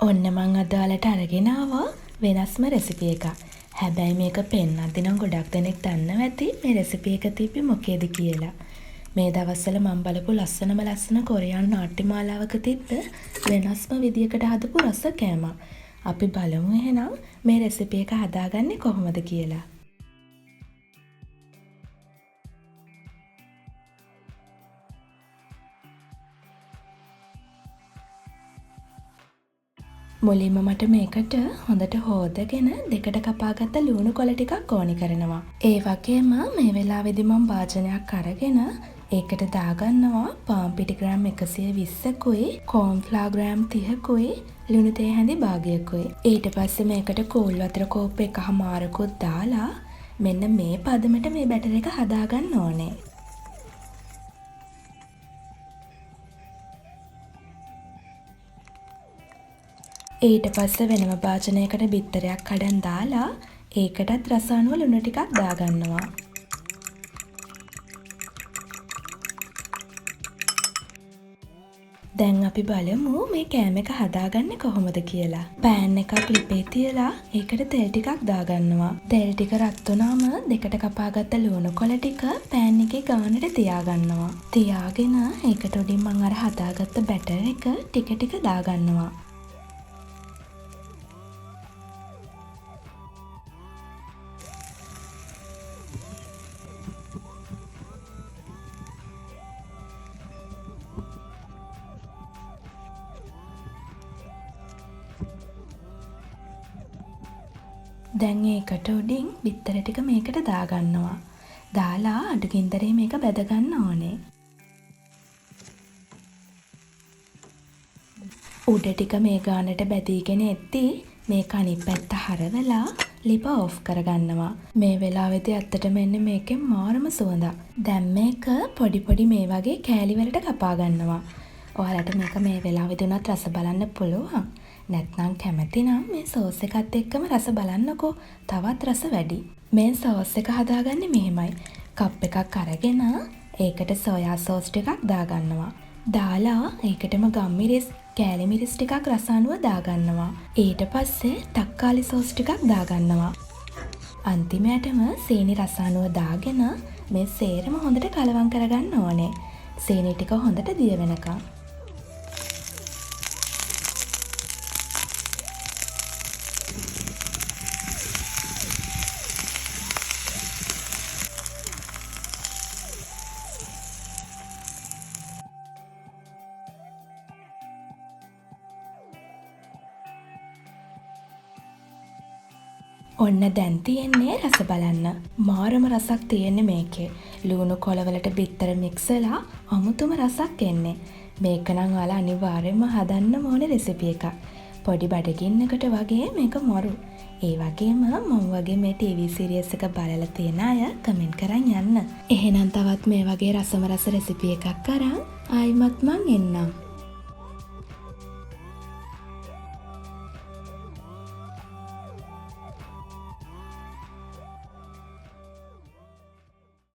ඔන්න මං අද ඔයාලට අරගෙන ආවා වෙනස්ම රෙසිපි එකක්. හැබැයි මේක පෙන්නද්දි නම් ගොඩක් දෙනෙක් දන්නව ඇති මේ රෙසිපි එක තිබ්බේ මොකේද කියලා. මේ දවස්වල මම බලපු ලස්සන කොරියානු නාට්‍ය මාලාවක තිබ්බ වෙනස්ම විදියකට හදපු රස කෑමක්. අපි බලමු එහෙනම් මේ රෙසිපි එක හදාගන්නේ කොහොමද කියලා. මුලින්ම මට මේකට හොඳට හොදගෙන දෙකට කපාගත්ත ලුණු කොළ ටිකක් ඕනි කරනවා. ඒ වගේම මේ වෙලාවේදී මම භාජනයක් අරගෙන ඒකට දාගන්නවා පාන් පිටි ග්‍රෑම් 120කුයි, කෝන්ෆ්ලවර් ග්‍රෑම් 30කුයි, ලුණු තේ හැඳි භාගයකුයි. ඊට පස්සේ මේකට කෝල් වතුර කෝප්ප එකමාරකුත් දාලා මෙන්න මේ පදමට මේ බැටර් එක හදාගන්න ඕනේ. ඊට පස්සේ වෙනම භාජනයකට බිත්තරයක් කඩන් දාලා ඒකටත් රස අනුව ලුණු ටිකක් දාගන්නවා. දැන් අපි බලමු මේ කෑම එක හදාගන්නේ කොහොමද කියලා. පෑන් එකක් ලිපේ තියලා ඒකට තෙල් ටිකක් දාගන්නවා. තෙල් ටික රත් වුණාම දෙකට කපාගත්ත ලුණු කොළ ටික පෑන් එකේ ගානට තියාගන්නවා. තියාගෙන ඒකට උඩින් මම අර හදාගත්ත බැටර් එක ටික ටික දාගන්නවා. දැන් ඒකට උඩින් බිත්තර ටික මේකට දාගන්නවා. දාලා අඩු ගින්දරේ මේක බැද ගන්න ඕනේ. උඩ ටික මේ ගානට බැදීගෙන එද්දී මේක අනිත් පැත්ත හරවලා ලිප ඔෆ් කරගන්නවා. මේ වෙලාවේදී ඇත්තටම එන්නේ මේකෙන් මාරම සුවඳක්. දැන් මේක පොඩි මේ වගේ කෑලි වලට කපා ගන්නවා. ඔයාලට මේක මේ වෙලාවේදී උනත් රස බලන්න පුළුවන්. නැත්නම් කැමති නම් මේ සෝස් එකත් එක්කම රස බලන්නකෝ. තවත් රස වැඩි. මේ සෝස් එක හදාගන්නේ මෙහෙමයි. කප් එකක් අරගෙන ඒකට සෝයා සෝස් ටිකක් දාගන්නවා. දාලා ඒකටම ගම්මිරිස්, කෑලි මිරිස් ටිකක් රස අනුව දාගන්නවා. ඊට පස්සේ තක්කාලි සෝස් ටිකක් දාගන්නවා. අන්තිමයටම සීනි රස අනුව දාගෙන මේ සේරම හොඳට කලවම් කරගන්න ඕනේ. සීනි ටික හොඳට දිය වෙනකම්. ඔන්න දැන් තියෙන්නේ රස බලන්න. මාරම රසක් තියෙන්නේ මේකේ. ලුණු කොළවලට බිත්තර මික්සලා අමුතුම රසක් එන්නේ. මේක නම් ඔයාලා අනිවාර්යයෙන්ම හදන්න ඕනේ රෙසිපි එකක්. පොඩි බඩගින්නකට වගේ මේක මරු. ඒ වගේම මම වගේ මේ ටීවී සීරීස් එක බලලා තියෙන අය කමෙන්ට් කරන් යන්න. එහෙනම් තවත් මේ වගේ රසම රස රෙසිපි එකක් අරන් ආයිමත් මං එන්නම්.